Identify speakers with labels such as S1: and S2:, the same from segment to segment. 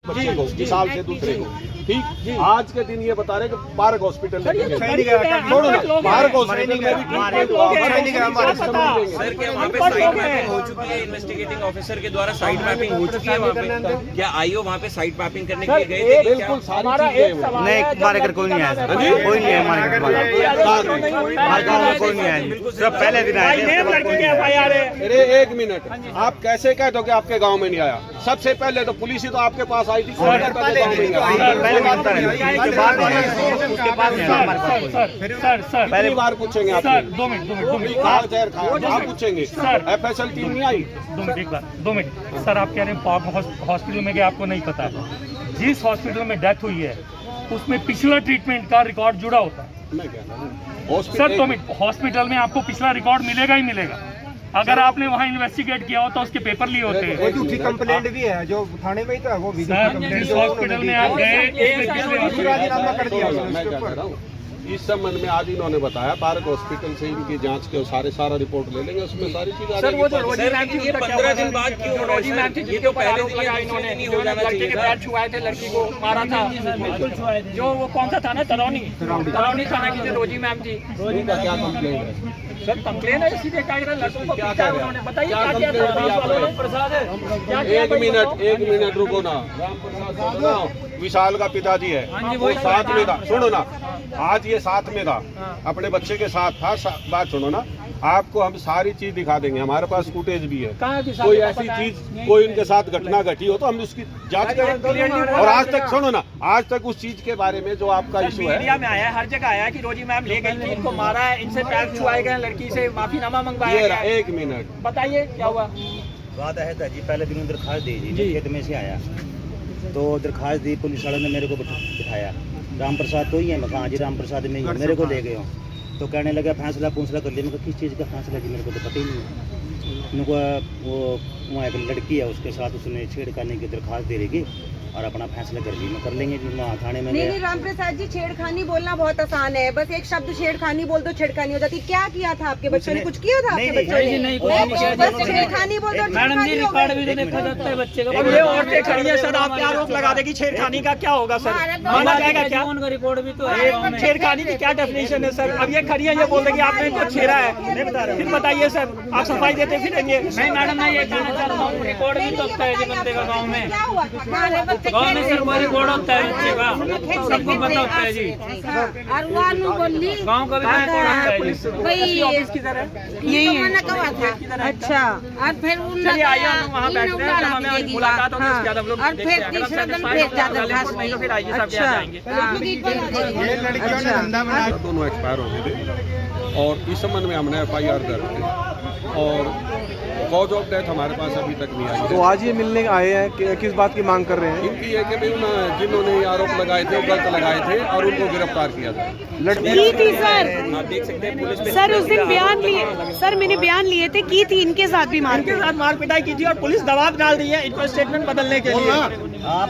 S1: बच्चे को विशाल से दूसरे को, ठीक। आज के दिन ये बता रहे कि पार्क हॉस्पिटल में पार्क हॉस्पिटल में
S2: सर क्या वहाँ पे साइट मैपिंग हो चुकी है? इन्वेस्टिगेटिंग ऑफिसर के द्वारा साइट मैपिंग हो चुकी है वहाँ पे? क्या आईओ वहाँ पे साइट मैपिंग करने के लिए गए थे?
S1: बिल्कुल सारी चीजें
S3: नहीं, हमारे घर कोई नहीं आया सर, कोई नहीं है हमारे घर, हमारे गाँव में कोई नहीं आया, सब पहले दिन आए।
S1: अरे एक मिनट, आप कैसे कह दो कि आपके गांव में नहीं आया? सबसे पहले तो पुलिस ही तो आपके पास आई थी, पहली बार पूछेंगे आप,
S4: 2 मिनट
S1: आप पूछेंगे FSL टीम नहीं आई?
S4: 2 मिनट सर, आप कह रहे हैं पार्क हॉस्पिटल में गया, आपको नहीं पता है। जिस हॉस्पिटल में डेथ हुई है उसमें पिछला ट्रीटमेंट का रिकॉर्ड जुड़ा होता है।
S1: मैं कह रहा हूँ
S4: सर 2 मिनट, हॉस्पिटल में आपको पिछला रिकॉर्ड मिलेगा ही मिलेगा। अगर आपने वहाँ इन्वेस्टिगेट किया हो तो उसके पेपर लिए होते हैं।
S3: झूठी कंप्लेंट भी है जो थाने में ही तो है, वो भी
S4: जिस हॉस्पिटल में आप गए
S3: राजीनामा कर दिया
S1: मैं क्या कह रहा हूँ, इस संबंध में आज इन्होंने बताया पार्क हॉस्पिटल से इनकी जांच के सारा रिपोर्ट ले लेंगे, उसमें सारी चीजें आ जाएगी।
S2: सर ये 15 दिन बाद क्यों हो रहा है? ये तो पहले दिन इन्होंने नहीं हो जाना चाहिए था।
S5: छुआए थे, लड़की को मारा था, जो वो कौन सा थाना, तरौनी थाना की जो रोजी मैम थी।
S1: उनका क्या कंप्लेंट है?
S5: सर कंप्लेन है, सीधे क्या कह रहे, लड़कों को
S1: क्या
S5: पीटा
S1: कह रहे
S5: उन्होंने,
S1: हैं?
S5: बताइए
S1: क्या
S5: क्या किया
S1: कंप्लेंट दी आपने? एक मिनट रुको ना, विशाल का पिताजी है वो साथ में था, सुनो ना, आज ये साथ में था, अपने बच्चे के साथ था। बात सुनो ना, आपको हम सारी चीज दिखा देंगे, हमारे पास फुटेज भी है। कोई ऐसी चीज कोई इनके साथ घटना घटी हो तो हम उसकी जांच करें। और आज तक सुनो ना, आज तक उस चीज के बारे में जो आपका इशू है,
S5: मीडिया में आया है, हर जगह आया है कि रोजी मैम ले गई थी, इनको मारा है, इनसे पैर छुआए गए, लड़की से माफीनामा मंगवाया गया।
S1: एक मिनट
S5: बताइए क्या हुआ?
S3: बात है जी, पहले दिन दरखास्त दी जी, खेत में से आया तो दरखास्त दी, पुलिस वालों ने मेरे को बिठाया, राम प्रसाद तो ही है, मैं कहा जी राम प्रसाद में ही मेरे को ले गए हो, तो कहने लगा फैसला कर लिया। मैं किस चीज़ का फैसला जी, मेरे को तो पता ही नहीं है। उनको वो वहाँ एक लड़की है, उसके साथ उसने छेड़खानी की दरखास्त दे रही और अपना फैसला कर ली, मैं कर लेंगे जी। मैं थाने में
S6: नहीं राम प्रसाद जी, छेड़खानी बोलना बहुत आसान है, बस एक शब्द छेड़खानी बोल दो, छेड़खानी हो जाती। क्या किया था आपके बच्चों ने? कुछ किया था आपके बच्चों ने? बस छेड़खानी बोल दो,
S5: मैडम जी रिकॉर्ड भी तो देखा जाता है बच्चे का। अब ये औरतें खड़ी है सर, आप क्या आरोप लगा देगी? छेड़खानी का क्या होगा सर? माना जाएगा क्या? उनका रिकॉर्ड भी तो है। छेड़खानी की क्या डेफिनेशन है सर? अब ये खड़ी है, ये बोल देगी आपने तो छेड़ा है, फिर बताइए सर, आप सफाई देते फिरेंगे?
S4: नहीं मैडम, मैं ये कहना चाह रहा हूँ, रिकॉर्ड भी तो होता है जी बंदे का गाँव में सर, रिकॉर्ड होता है बच्चे का, सबको पता होता है जी। गाँव का भी रिकॉर्ड होता है जी।
S6: यही अच्छा। और फिर
S5: चलिए आइए हम वहाँ बैठते हैं, जब हमें मुलाकात होगी उसके बाद हम लोग
S6: और फिर तीसरा दिन
S5: फिर आइए साहब यहाँ जाएंगे।
S1: दोनों एक्सपायर हो गए थे और इस संबंध में हमने FIR दर्ज की और कॉज ऑफ डेथ हमारे पास अभी तक नहीं आई।
S7: तो आज ये मिलने आए हैं कि किस बात की मांग कर रहे हैं?
S1: इनकी है कि जिन्होंने आरोप लगाए थे गलत लगाए थे और उनको गिरफ्तार किया जाए।
S8: की थी सर,
S2: आप देख सकते हैं पुलिस में
S8: सर उस दिन बयान लिए, सर मैंने बयान लिए थे, की थी इनके साथ भी मार
S5: पिटाई की थी और पुलिस दबाव डाल रही है इनको स्टेटमेंट बदलने के लिए।
S3: आप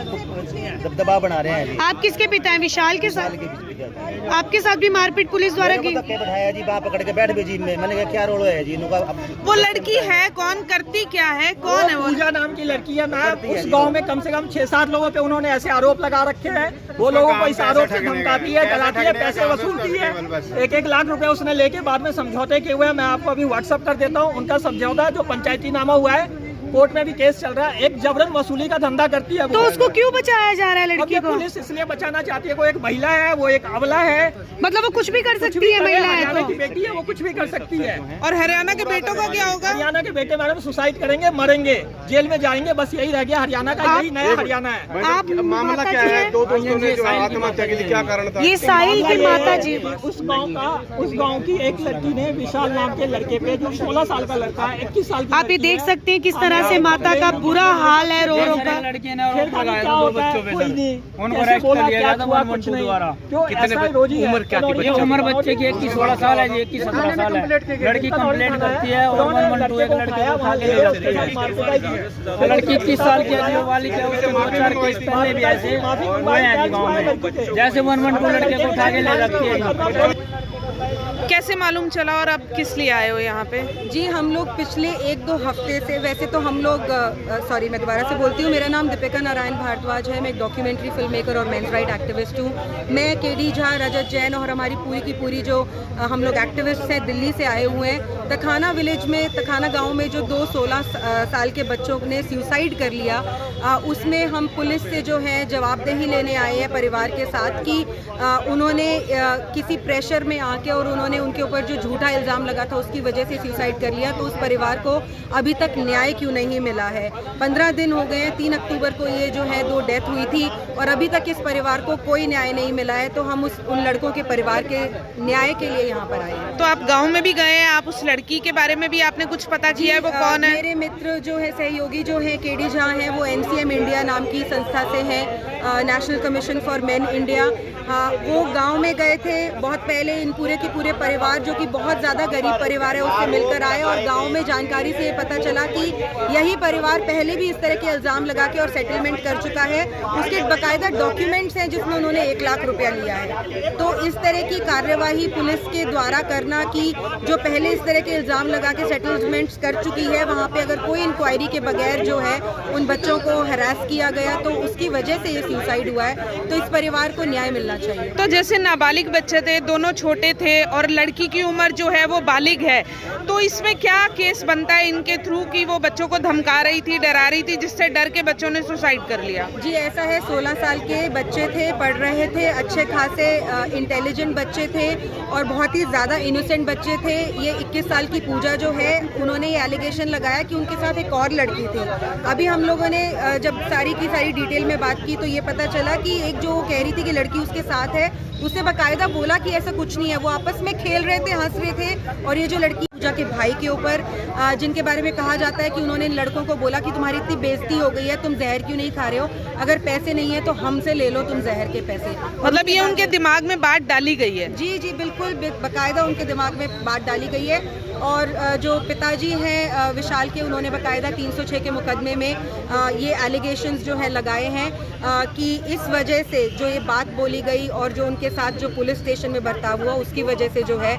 S3: दबदबा बना रहे हैं जी।
S8: आप किसके पिता हैं? विशाल के साथ? आपके साथ भी मारपीट पुलिस द्वारा की?
S3: बैठाया जी, बाप पकड़ के बैठ गए जी में, मैंने कहा क्या रोल है जी इनका?
S8: वो लड़की है कौन, करती क्या है, कौन है वो?
S5: पूजा नाम की लड़की है मैम, उस गांव में कम से कम 6-7 लोगों पे उन्होंने ऐसे आरोप लगा रखे हैं। वो लोगों को इस आरोप से धमकाती है, डराती है, पैसे वसूलती है। 1-1 लाख रुपए उसने लेके बाद में समझौते किए हुए हैं। मैं आपको अभी व्हाट्सअप कर देता हूँ उनका समझौता, जो पंचायती नामा हुआ है, कोर्ट में भी केस चल रहा है। एक जबरन वसूली का धंधा करती है।
S8: तो उसको क्यों बचाया जा रहा है लड़की को?
S5: पुलिस इसलिए बचाना चाहती है, वो एक महिला है, वो एक अबला है,
S8: मतलब वो कुछ भी कर सकती है, महिला है
S5: हरियाणा
S8: तो?
S5: की बेटी है, वो कुछ भी कर सकती है।
S8: और हरियाणा के बेटों का क्या होगा?
S5: हरियाणा के बेटे मैडम सुसाइड करेंगे, मरेंगे, जेल में जाएंगे, बस यही रह गया। हरियाणा का यही नया हरियाणा है।
S8: आप
S7: मामला क्या है? 2 दोस्तों ने जो आत्महत्या के लिए क्या कारण था?
S8: ये साहिल की माता जी।
S5: उस गांव की एक लड़की ने विशाल नाम के लड़के पे, जो 16 साल का लड़का है, 21 साल की,
S8: आप ये देख सकते हैं किस तरह से माता का बुरा हाल है, रो रो कर।
S4: लड़की ने आरोप लगाया था 2 बच्चों पे सर, उनको अरेस्ट कर लिया गया था 112 द्वारा।
S5: कितने
S4: उम्र क्या थी? ये उम्र बच्चे की 21 16 साल है जी, 21 17 साल है। लड़की कंप्लेंट करती है और 112 एक लड़के को उठा के ले जाती है। लड़की 21 साल की है, वाली के उसके 2-4 केस पहले भी ऐसे हुए हैं गाँव में, जैसे 112 लड़के को उठा के ले जाती है।
S9: कैसे मालूम चला और अब किस लिए आए हो यहाँ पे?
S6: जी हम लोग पिछले 1-2 हफ्ते से, वैसे तो हम लोग सॉरी मैं दोबारा से बोलती हूँ, मेरा नाम दीपिका नारायण भारद्वाज है, मैं एक डॉक्यूमेंट्री फिल्म मेकर और मेंस राइट एक्टिविस्ट हूँ। मैं केडी झा, रजत जैन और हमारी पूरी की पूरी जो हम लोग एक्टिविस्ट हैं दिल्ली से आए हुए हैं। तखाना विलेज में, तखाना गाँव में जो 2 16 साल के बच्चों ने सुसाइड कर लिया, उसमें हम पुलिस से जो है जवाबदेही लेने आए हैं परिवार के साथ कि उन्होंने किसी प्रेशर में आके और उन्होंने उनके ऊपर जो झूठा इल्ज़ाम लगा था उसकी वजह से सुसाइड कर लिया, तो उस परिवार को अभी तक न्याय क्यों नहीं मिला है। 15 दिन हो गए हैं, 3 अक्टूबर को ये जो है 2 डेथ हुई थी और अभी तक इस परिवार को कोई न्याय नहीं मिला है। तो हम उन लड़कों के परिवार के न्याय के लिए यहाँ पर आए हैं।
S9: तो आप गाँव में भी गए हैं, आप उस लड़की के बारे में भी आपने कुछ पता किया है, वो कौन है?
S6: मेरे मित्र जो है, सहयोगी जो है केडी झा हैं, वो NCM इंडिया नाम की संस्था से हैं, national commission for main India. वो गांव में गए थे बहुत पहले, इन पूरे के पूरे परिवार जो कि बहुत ज़्यादा गरीब परिवार है उससे मिलकर आए और गांव में जानकारी से पता चला कि यही परिवार पहले भी इस तरह के इल्ज़ाम लगा के और सेटलमेंट कर चुका है। उसके बाकायदा डॉक्यूमेंट्स हैं जिसमें उन्होंने 1 लाख रुपया लिया है। तो इस तरह की कार्यवाही पुलिस के द्वारा करना कि जो पहले इस तरह के इल्ज़ाम लगा के सेटलमेंट्स कर चुकी है, वहाँ पर अगर कोई इंक्वायरी के बगैर जो है उन बच्चों को हरास किया गया तो उसकी वजह से ये सुसाइड हुआ है। तो इस परिवार को न्याय मिलना चाहिए।
S9: तो जैसे नाबालिग बच्चे थे, दोनों छोटे थे और लड़की की उम्र जो है वो बालिग है, तो इसमें क्या केस बनता है इनके थ्रू कि वो बच्चों को धमका रही थी, डरा रही थी, जिससे डर के बच्चों ने सुसाइड कर लिया?
S6: जी ऐसा है, 16 साल के बच्चे थे, पढ़ रहे थे, अच्छे खासे इंटेलिजेंट बच्चे थे और बहुत ही ज़्यादा इनोसेंट बच्चे थे। ये 21 साल की पूजा जो है, उन्होंने ये एलिगेशन लगाया कि उनके साथ एक और लड़की थी। अभी हम लोगों ने जब सारी की सारी डिटेल में बात की तो ये पता चला कि एक जो कह रही थी कि लड़की उसके साथ है, उसने बाकायदा बोला कि ऐसा कुछ नहीं है, वो आपस में खेल रहे थे, हंस रहे थे। और ये जो लड़की पूजा के भाई के ऊपर, जिनके बारे में कहा जाता है कि उन्होंने लड़कों को बोला कि तुम्हारी इतनी बेइज्जती हो गई है, तुम जहर क्यों नहीं खा रहे हो, अगर पैसे नहीं है तो हमसे ले लो तुम जहर के पैसे।
S9: मतलब ये उनके दिमाग में बात डाली गई है?
S6: जी जी बिल्कुल, बाकायदा उनके दिमाग में बात डाली गई है। और जो पिताजी हैं विशाल के, उन्होंने बाकायदा 306 के मुकदमे में ये एलिगेशंस जो है लगाए हैं कि इस वजह से जो ये बात बोली गई और जो उनके साथ जो पुलिस स्टेशन में बर्ताव हुआ उसकी वजह से जो है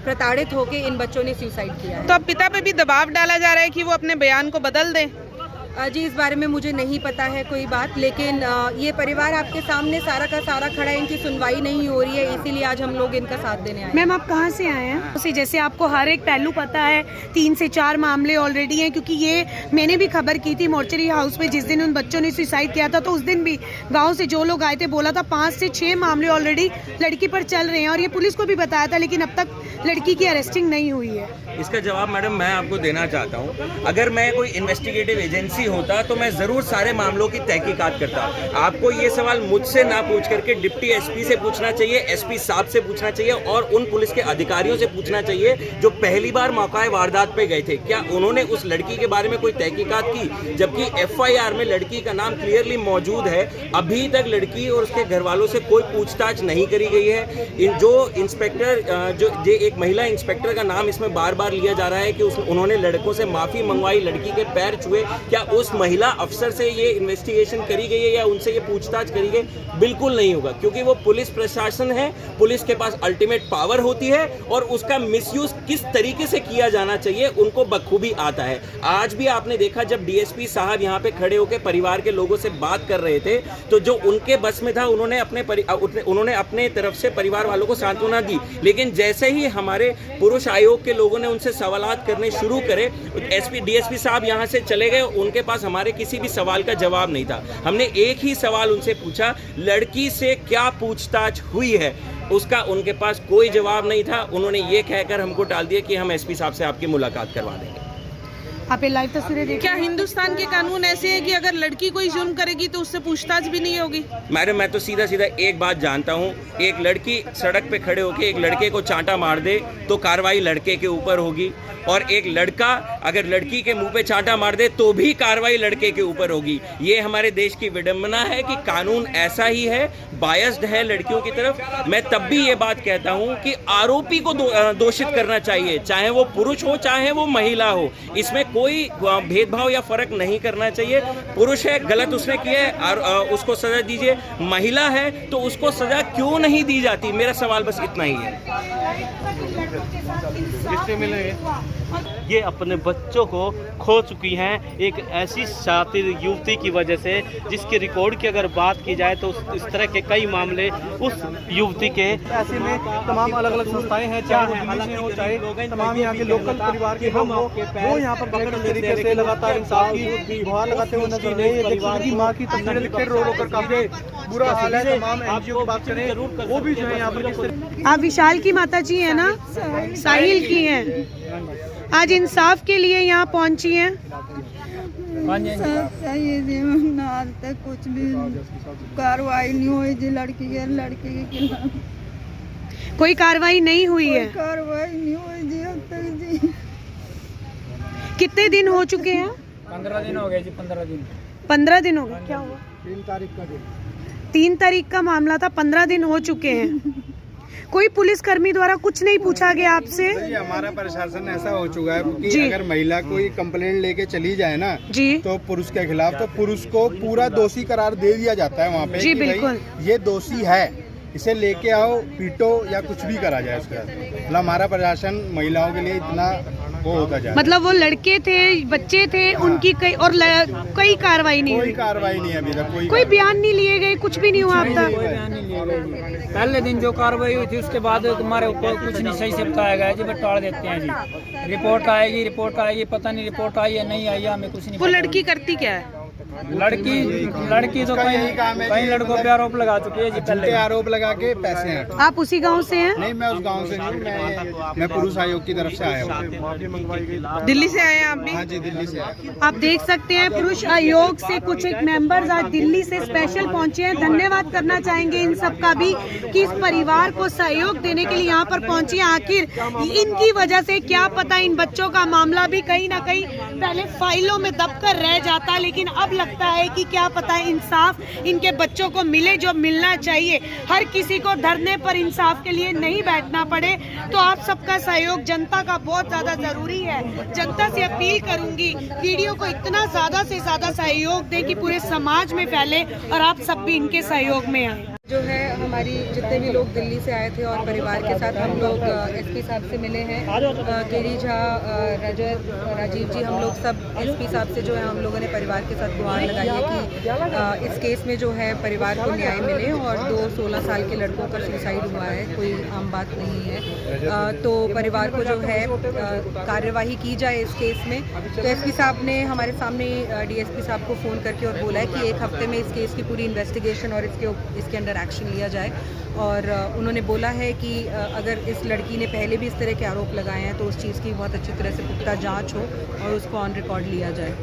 S6: प्रताड़ित होकर इन बच्चों ने सुसाइड किया है।
S9: तो अब पिता पे भी दबाव डाला जा रहा है कि वो अपने बयान को बदल दें?
S6: जी इस बारे में मुझे नहीं पता है कोई बात, लेकिन ये परिवार आपके सामने सारा का सारा खड़ा है, इनकी सुनवाई नहीं हो रही है, इसीलिए आज हम लोग इनका साथ देने आए हैं।
S8: मैम आप कहाँ से आए हैं? जैसे आपको हर एक पहलू पता है, 3 से 4 मामले ऑलरेडी हैं, क्योंकि ये मैंने भी खबर की थी मोर्चरी हाउस में जिस दिन उन बच्चों ने सुसाइड किया था, तो उस दिन भी गाँव से जो लोग आए थे बोला था 5 से 6 मामले ऑलरेडी लड़की पर चल रहे हैं और ये पुलिस को भी बताया था, लेकिन अब तक लड़की की अरेस्टिंग नहीं हुई है।
S2: इसका जवाब मैडम मैं आपको देना चाहता हूँ। अगर मैं कोई इन्वेस्टिगेटिव एजेंसी होता तो मैं जरूर सारे मामलों की तहकीकात करता। आपको ये सवाल मुझसे ना पूछ करके डिप्टी एसपी से पूछना चाहिए, एसपी साहब से पूछना चाहिए और उन पुलिस के अधिकारियों से पूछना चाहिए जो पहली बार मौका वारदात पे गए थे। क्या उन्होंने उस लड़की के बारे में कोई तहकीकात की? जबकि FIR में लड़की का नाम क्लियरली मौजूद है, अभी तक लड़की और उसके घर वालों से कोई पूछताछ नहीं करी गई है। जो इंस्पेक्टर जो एक महिला इंस्पेक्टर का नाम इसमें बार बार लिया जा रहा है कि उन्होंने लड़कों से माफी मंगवाई, लड़की के पैर छुए, क्या उस महिला अफसर से ये इन्वेस्टिगेशन करी गई है या उनसे ये पूछताछ करी गई? बिल्कुल नहीं होगा, क्योंकि वो पुलिस प्रशासन है, पुलिस के पास अल्टीमेट पावर होती है और उसका मिसयूज किस तरीके से किया जाना चाहिए उनको बखूबी आता है। आज भी आपने देखा जब DSP साहब यहाँ पे खड़े होकर परिवार के लोगों से बात कर रहे थे तो जो उनके बस में था उन्होंने अपने तरफ से परिवार वालों को सांत्वना दी, लेकिन जैसे ही हमारे पुरुष आयोग के लोगों ने उनसे सवालात करने शुरू करे, DSP साहब यहाँ से चले गए, उनके पास हमारे किसी भी सवाल का जवाब नहीं था। हमने एक ही सवाल उनसे पूछा, लड़की से क्या पूछताछ हुई है? उसका उनके पास कोई जवाब नहीं था। उन्होंने ये कहकर हमको टाल दिया कि हम SP साहब से आपकी मुलाकात करवा देंगे।
S8: आप लाइव तस्वीरें देखिए।
S9: क्या हिंदुस्तान के कानून ऐसे है कि अगर लड़की कोई जुर्म करेगी तो उससे पूछताछ भी नहीं होगी?
S2: मैडम मैं तो सीधा सीधा एक बात जानता हूँ, एक लड़की सड़क पे खड़े होकर एक लड़के को चांटा मार दे तो कार्रवाई लड़के के ऊपर होगी, और एक लड़का अगर लड़की के मुंह पे चांटा मार दे तो भी कार्रवाई लड़के के ऊपर होगी। ये हमारे देश की विडंबना है कि कानून ऐसा ही है, बायस्ड है लड़कियों की तरफ। मैं तब भी ये बात कहता हूँ कि आरोपी को दोषित करना चाहिए, चाहे वो पुरुष हो चाहे वो महिला हो, इसमें कोई भेदभाव या फर्क नहीं करना चाहिए। पुरुष है, गलत उसने किया है और उसको सजा दीजिए। महिला है तो उसको सजा क्यों नहीं दी जाती? मेरा सवाल बस इतना ही है।
S10: ये अपने बच्चों को खो चुकी हैं एक ऐसी शातिर युवती की वजह से, जिसके रिकॉर्ड की अगर बात की जाए तो इस तरह के कई मामले उस युवती के।
S5: ऐसे में तमाम अलग अलग संस्थाएं हैं, चाहे वो दिल्ली से हो चाहे तमाम यहाँ के लोकल परिवार के हम हो, वो यहाँ पर बेहतर तरीके से लगातार इंसाफ की गुहार लगाते हुए नजर आ रहे हैं। की माँ की तस्वीरें लिखकर रो रो कर काफी बुरा हाल है। तमाम एनजीओ की बात करें वो भी जो है यहाँ पर।
S8: आप विशाल की माता जी है ना, साहिल की हैं, आज इंसाफ के लिए यहाँ पहुँची हैं।
S11: आज तक कुछ भी कार्रवाई नहीं हुई जी लड़की के खिलाफ।
S8: कोई कार्रवाई नहीं हुई है?
S11: कार्रवाई नहीं हुई जी अब तक जी।
S8: कितने दिन हो चुके हैं?
S4: 15 दिन हो गए जी।
S8: 15 दिन हो गए। क्या हुआ? 3 तारीख का मामला था, 15 दिन हो चुके हैं। कोई पुलिसकर्मी द्वारा कुछ नहीं पूछा गया आपसे?
S7: हमारा प्रशासन ऐसा हो चुका है कि अगर महिला कोई कंप्लेंट लेके चली जाए ना
S8: जी,
S7: तो पुरुष के खिलाफ, तो पुरुष को पूरा दोषी करार दे दिया जाता है वहाँ पे
S8: जी,
S7: कि
S8: बिल्कुल
S7: ये दोषी है, इसे लेके आओ, पीटो या कुछ भी करा जाए उसके साथ। मतलब हमारा प्रशासन महिलाओं के लिए इतना वो होता जा रहा है।
S8: मतलब वो लड़के थे, बच्चे थे, उनकी कई और कई कार्रवाई नहीं हुई।
S7: कोई कार्रवाई नहीं है अभी तक,
S8: कोई बयान नहीं लिए गए, कुछ भी नहीं हुआ अब तक।
S4: कोई बयान नहीं लिए गए। पहले दिन जो कार्रवाई हुई थी उसके बाद तुम्हारे ऊपर कुछ नहीं सही से बताया गया जी, बस टाल देते हैं जी। रिपोर्ट आएगी, पता नहीं रिपोर्ट आई है नहीं आई है, हमें कुछ नहीं।
S9: वो लड़की करती क्या है?
S4: लड़की तो कई लड़कों पे आरोप लगा चुकी है जी। पहले
S7: आरोप लगा के पैसे हैं।
S8: आप उसी गांव से हैं?
S7: नहीं, मैं उस गांव से नहीं, मैं पुरुष आयोग की तरफ से आया हूँ।
S9: दिल्ली से आए हैं आप भी?
S7: हाँ जी, दिल्ली से आया।
S8: आप देख सकते हैं पुरुष आयोग से कुछ एक मेंबर्स आज दिल्ली से स्पेशल पहुंचे हैं। धन्यवाद करना चाहेंगे इन सब का भी कि इस परिवार को सहयोग देने के लिए यहाँ पर पहुंची हैं। आखिर इनकी वजह से क्या पता इन बच्चों का मामला भी कहीं ना कहीं पहले फाइलों में दबकर रह जाता, लेकिन अब लगता है कि क्या पता इंसाफ इनके बच्चों को मिले जो मिलना चाहिए। हर किसी को धरने पर इंसाफ के लिए नहीं बैठना पड़े। तो आप सबका सहयोग जनता का बहुत ज्यादा जरूरी है। जनता से अपील करूंगी वीडियो को इतना ज्यादा से ज्यादा सहयोग दें कि पूरे समाज में फैले और आप सब भी इनके सहयोग में आए।
S6: जो है हमारी जितने भी लोग दिल्ली से आए थे और परिवार के साथ हम लोग एसपी साहब से मिले हैं। केडी झा, रजत, राजीव जी, हम लोग सब एसपी साहब से जो है हम लोगों ने परिवार के साथ गुहार लगाई है कि इस केस में जो है परिवार को न्याय मिले और 2 16 साल के लड़कों का सुसाइड हुआ है, कोई आम बात नहीं है। तो परिवार को जो है कार्यवाही की जाए इस केस में। तो एसपी साहब ने हमारे सामने डीएसपी साहब को फ़ोन करके और बोला है कि 1 हफ्ते में इस केस की पूरी इन्वेस्टिगेशन और इसके अंदर एक्शन लिया जाए। और उन्होंने बोला है कि अगर इस लड़की ने पहले भी इस तरह के आरोप लगाए हैं तो उस चीज़ की बहुत अच्छी तरह से पुख्ता जांच हो और उसको ऑन रिकॉर्ड लिया जाए।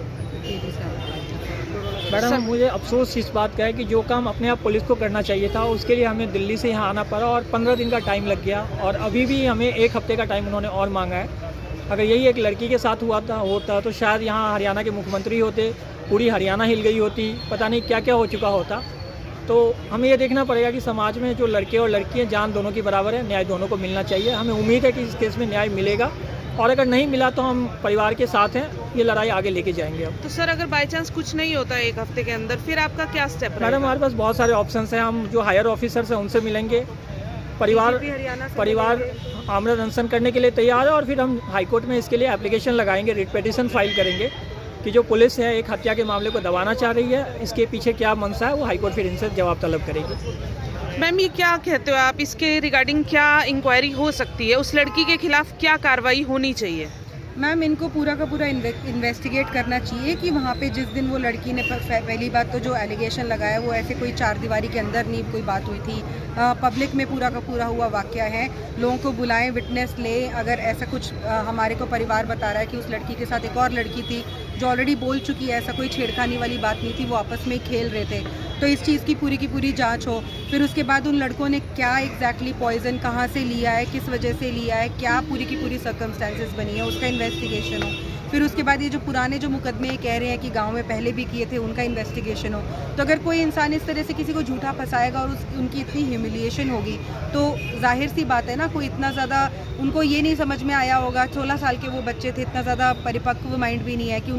S4: मैडम, मुझे अफसोस इस बात का है कि जो काम अपने आप पुलिस को करना चाहिए था उसके लिए हमें दिल्ली से यहाँ आना पड़ा और 15 दिन का टाइम लग गया और अभी भी हमें 1 हफ्ते का टाइम उन्होंने और मांगा है। अगर यही एक लड़की के साथ होता तो शायद यहाँ हरियाणा के मुख्यमंत्री होते, पूरी हरियाणा हिल गई होती, पता नहीं क्या क्या हो चुका होता। तो हमें ये देखना पड़ेगा कि समाज में जो लड़के और लड़कियाँ जान दोनों की बराबर है, न्याय दोनों को मिलना चाहिए। हमें उम्मीद है कि इस केस में न्याय मिलेगा और अगर नहीं मिला तो हम परिवार के साथ हैं, ये लड़ाई आगे लेके जाएंगे। अब
S9: तो सर अगर बाय चांस कुछ नहीं होता 1 हफ्ते के अंदर, फिर आपका क्या स्टेप है?
S4: मैडम, हमारे पास बहुत सारे ऑप्शंस हैं। हम जो हायर ऑफिसर्स हैं उनसे मिलेंगे, परिवार आमरण अनशन करने के लिए तैयार है और फिर हम हाईकोर्ट में इसके लिए एप्लीकेशन लगाएंगे, रिट पिटीशन फाइल करेंगे कि जो पुलिस है एक हत्या के मामले को दबाना चाह रही है, इसके पीछे क्या मंशा है, वो हाईकोर्ट फिर इनसे जवाब तलब करेगी।
S9: मैम, ये क्या कहते हो आप, इसके रिगार्डिंग क्या इंक्वायरी हो सकती है? उस लड़की के खिलाफ क्या कार्रवाई होनी चाहिए?
S6: मैम, इनको पूरा का पूरा इन्वेस्टिगेट करना चाहिए कि वहाँ पे जिस दिन वो लड़की ने पहली बात तो जो एलिगेशन लगाया वो ऐसे कोई 4 दीवारी के अंदर नहीं कोई बात हुई थी, पब्लिक में पूरा का पूरा हुआ वाकया है। लोगों को बुलाएं, विटनेस लें। अगर ऐसा कुछ हमारे को परिवार बता रहा है कि उस लड़की के साथ एक और लड़की थी जो ऑलरेडी बोल चुकी है, ऐसा कोई छेड़खानी वाली बात नहीं थी, वो आपस में खेल रहे थे, तो इस चीज़ की पूरी जांच हो। फिर उसके बाद उन लड़कों ने क्या एग्जैक्टली पॉइजन कहाँ से लिया है, किस वजह से लिया है, क्या पूरी की पूरी सर्कमस्टेंसेस बनी है, उसका इन्वेस्टिगेशन हो। फिर उसके बाद ये जो पुराने जो मुकदमे कह रहे हैं कि गांव में पहले भी किए थे उनका इन्वेस्टिगेशन हो। तो अगर कोई इंसान इस तरह से किसी को झूठा फंसाएगा और उनकी इतनी ह्यूमिलिएशन होगी तो जाहिर सी बात है ना, कोई इतना ज़्यादा उनको ये नहीं समझ में आया होगा, 16 साल के वो बच्चे थे, इतना ज़्यादा परिपक्व माइंड भी नहीं है कि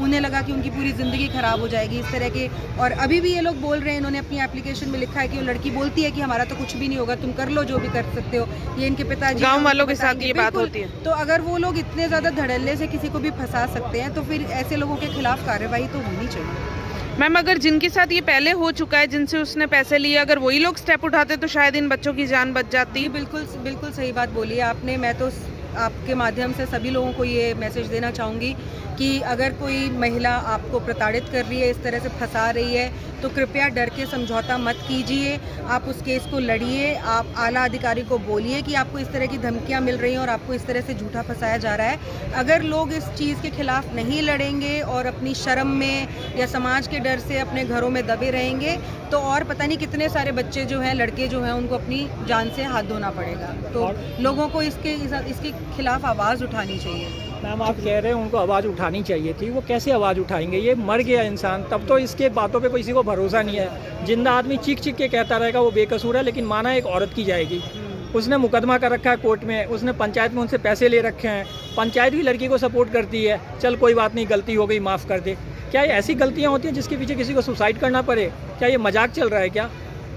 S6: उन्हें लगा कि उनकी पूरी ज़िंदगी ख़राब हो जाएगी इस तरह के। और अभी भी ये लोग बोल रहे हैं, इन्होंने अपनी एप्लीकेशन में लिखा है कि वो लड़की बोलती है कि हमारा तो कुछ भी नहीं होगा, तुम कर लो जो भी कर सकते हो। ये इनके पिताजी
S9: गाँव वालों के साथ ये बात होती है।
S6: तो अगर वो लोग इतने ज़्यादा धड़ल्ले से किसी को भी फंसा सकते हैं तो फिर ऐसे लोगों के खिलाफ कार्रवाई तो होनी चाहिए।
S9: मैम, अगर जिनके साथ ये पहले हो चुका है, जिनसे उसने पैसे लिए, अगर वही लोग स्टेप उठाते तो शायद इन बच्चों की जान बच जाती।
S6: बिल्कुल बिल्कुल सही बात बोली है आपने। मैं तो आपके माध्यम से सभी लोगों को ये मैसेज देना चाहूँगी कि अगर कोई महिला आपको प्रताड़ित कर रही है, इस तरह से फंसा रही है, तो कृपया डर के समझौता मत कीजिए। आप उस केस को लड़िए, आप आला अधिकारी को बोलिए कि आपको इस तरह की धमकियां मिल रही हैं और आपको इस तरह से झूठा फंसाया जा रहा है। अगर लोग इस चीज़ के खिलाफ नहीं लड़ेंगे और अपनी शर्म में या समाज के डर से अपने घरों में दबे रहेंगे तो और पता नहीं कितने सारे बच्चे जो हैं, लड़के जो हैं, उनको अपनी जान से हाथ धोना पड़ेगा। तो लोगों को इसके खिलाफ आवाज़ उठानी चाहिए।
S5: मैम, आप कह रहे हैं उनको आवाज़ उठानी चाहिए थी, वो कैसे आवाज़ उठाएंगे? ये मर गया इंसान, तब तो इसके बातों पे किसी को भरोसा नहीं है। जिंदा आदमी चीख चीख के कहता रहेगा वो बेकसूर है, लेकिन माना एक औरत की जाएगी। उसने मुकदमा कर रखा है कोर्ट में, उसने पंचायत में उनसे पैसे ले रखे हैं, पंचायत भी लड़की को सपोर्ट करती है, चल कोई बात नहीं, गलती हो गई, माफ़ कर दे। क्या ये ऐसी गलतियाँ होती हैं जिसके पीछे किसी को सुसाइड करना पड़े? क्या ये मजाक चल रहा है क्या?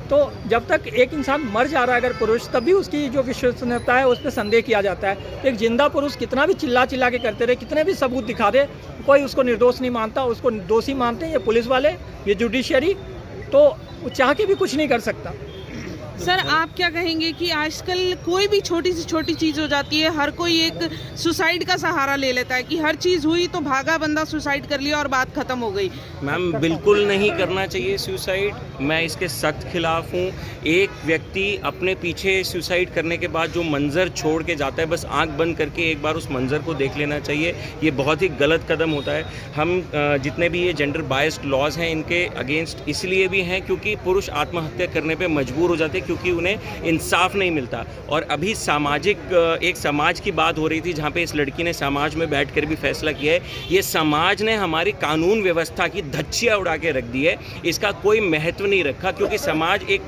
S5: तो जब तक एक इंसान मर जा रहा है अगर पुरुष, तब भी उसकी जो विश्वसनीयता है उस पर संदेह किया जाता है। एक जिंदा पुरुष कितना भी चिल्ला चिल्ला के करते रहे, कितने भी सबूत दिखा दे, कोई उसको निर्दोष नहीं मानता, उसको दोषी मानते हैं ये पुलिस वाले, ये जुडिशरी, तो चाह के भी कुछ नहीं कर सकता।
S9: सर, आप क्या कहेंगे कि आजकल कोई भी छोटी से छोटी चीज़ हो जाती है, हर कोई एक सुसाइड का सहारा ले लेता है कि हर चीज़ हुई तो भागा बंदा, सुसाइड कर लिया और बात खत्म हो गई।
S2: मैम, बिल्कुल नहीं करना चाहिए सुसाइड, मैं इसके सख्त खिलाफ हूँ। एक व्यक्ति अपने पीछे सुसाइड करने के बाद जो मंजर छोड़ के जाता है, बस आंख बंद करके एक बार उस मंजर को देख लेना चाहिए। ये बहुत ही गलत कदम होता है। हम जितने भी ये जेंडर बायस्ड लॉज हैं इनके अगेंस्ट इसलिए भी हैं क्योंकि पुरुष आत्महत्या करने पे मजबूर हो जाते हैं, क्योंकि उन्हें इंसाफ नहीं मिलता। और अभी एक समाज की बात हो रही थी जहाँ पे इस लड़की ने समाज में बैठकर भी फैसला किया है। ये समाज ने हमारी कानून व्यवस्था की धज्जियाँ उड़ा के रख दी है, इसका कोई महत्व नहीं रखा, क्योंकि समाज एक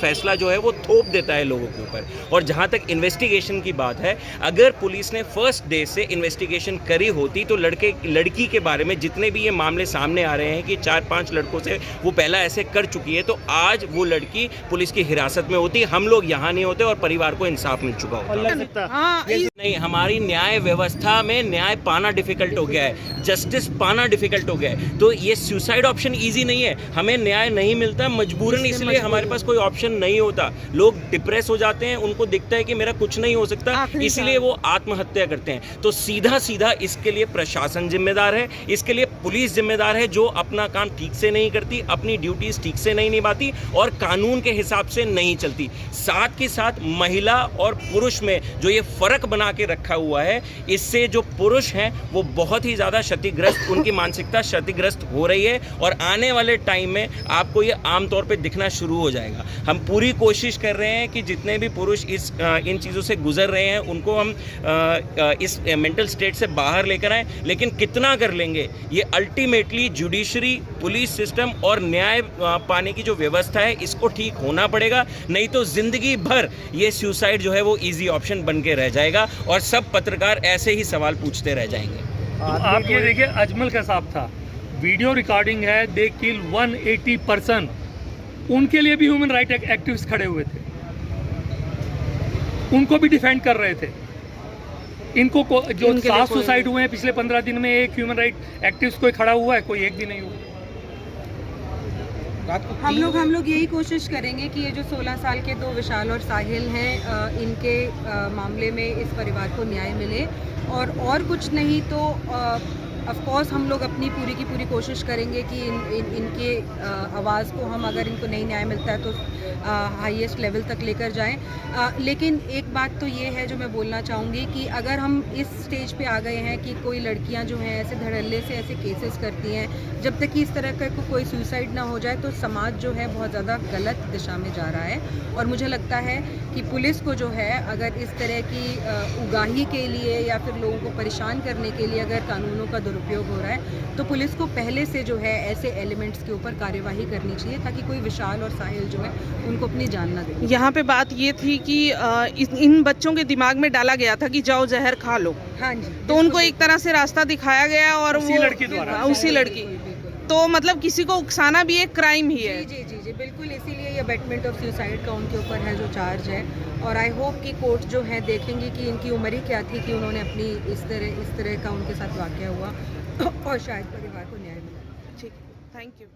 S2: फैसला जो है वो थोप देता है लोगों के ऊपर। और जहाँ तक इन्वेस्टिगेशन की बात है, अगर पुलिस ने फर्स्ट डे से इन्वेस्टिगेशन करी होती तो लड़की के बारे में जितने भी ये मामले सामने आ रहे हैं कि 4-5 लड़कों से वो पहला ऐसे कर चुकी है, तो आज वो लड़की पुलिस की हिरासत में होती, हम लोग यहाँ नहीं होते और परिवार को इंसाफ मिल चुका होता। नहीं, हमारी न्याय व्यवस्था में न्याय पाना डिफिकल्ट हो गया है, जस्टिस पाना डिफिकल्ट हो गया है। तो ये सुसाइड ऑप्शन इजी नहीं है, हमें न्याय नहीं मिलता मजबूरन, इसलिए हमारे पास कोई ऑप्शन नहीं होता। लोग डिप्रेस हो जाते हैं, उनको दिखता है कि मेरा कुछ नहीं हो सकता, इसलिए वो आत्महत्या करते हैं। तो सीधा सीधा इसके लिए प्रशासन जिम्मेदार है, इसके लिए पुलिस जिम्मेदार है जो अपना काम ठीक से नहीं करती, अपनी ड्यूटीज ठीक से नहीं निभाती और कानून के हिसाब से नहीं चलती। साथ के साथ महिला और पुरुष में जो ये फर्क बना के रखा हुआ है, इससे जो पुरुष हैं वो बहुत ही ज़्यादा क्षतिग्रस्त, उनकी मानसिकता क्षतिग्रस्त हो रही है और आने वाले टाइम में आपको ये आमतौर पे दिखना शुरू हो जाएगा। हम पूरी कोशिश कर रहे हैं कि जितने भी पुरुष इन चीज़ों से गुजर रहे हैं उनको हम इस मेंटल स्टेट से बाहर लेकर आएँ, लेकिन कितना कर लेंगे ये अल्टीमेटली जुडिशरी, पुलिस सिस्टम और न्याय पाने की जो व्यवस्था है इसको ठीक होना पड़ेगा, नहीं तो जिंदगी भर ये सुसाइड जो है वो इजी ऑप्शन बन के रह जाएगा और सब पत्रकार ऐसे ही सवाल पूछते रह जाएंगे।
S12: तो आप ये देखिए, अजमल का साहब था, वीडियो रिकॉर्डिंग है, दे किल 180 पर्सन, उनके लिए भी ह्यूमन राइट एक्टिविस्ट खड़े हुए थे, उनको भी डिफेंड कर रहे थे। इनको जो 7 सुसाइड हुए हैं पिछले 15 दिन में, एक ह्यूमन राइट एक्टिविस्ट कोई खड़ा हुआ है? कोई एक भी नहीं हुआ।
S6: हम लोग यही कोशिश करेंगे कि ये जो 16 साल के 2 विशाल और साहिल हैं, इनके मामले में इस परिवार को न्याय मिले और कुछ नहीं तो ऑफ कोर्स हम लोग अपनी पूरी की पूरी कोशिश करेंगे कि इनके आवाज़ को हम, अगर इनको नहीं न्याय मिलता है तो हाईएस्ट लेवल तक लेकर जाएं। लेकिन एक बात तो ये है जो मैं बोलना चाहूँगी कि अगर हम इस स्टेज पे आ गए हैं कि कोई लड़कियां जो हैं ऐसे धड़ल्ले से ऐसे केसेस करती हैं, जब तक कि इस तरह का कोई सुसाइड ना हो जाए तो समाज जो है बहुत ज़्यादा गलत दिशा में जा रहा है। और मुझे लगता है कि पुलिस को जो है अगर इस तरह की उगाही के लिए या फिर लोगों को परेशान करने के लिए अगर कानूनों का दुरुपयोग हो रहा है तो पुलिस को पहले से जो है ऐसे एलिमेंट्स के ऊपर कार्यवाही करनी चाहिए ताकि कोई विशाल और साहिल जो है उनको अपनी जान ना दे।
S9: यहाँ पे बात ये थी कि इन बच्चों के दिमाग में डाला गया था कि जाओ जहर खा लो।
S6: हाँ जी,
S9: तो उनको एक तरह से रास्ता दिखाया गया और
S12: उसी लड़की द्वारा,
S9: उसी लड़की, तो मतलब किसी को उकसाना भी एक क्राइम ही है।
S6: जी जी जी बिल्कुल, इसीलिए ये अबेटमेंट ऑफ सुसाइड का उनके ऊपर है जो चार्ज है। और आई होप कि कोर्ट जो है देखेंगे कि इनकी उम्र ही क्या थी कि उन्होंने अपनी इस तरह का उनके साथ वाकया हुआ और शायद परिवार को न्याय मिला।
S9: ठीक, थैंक यू।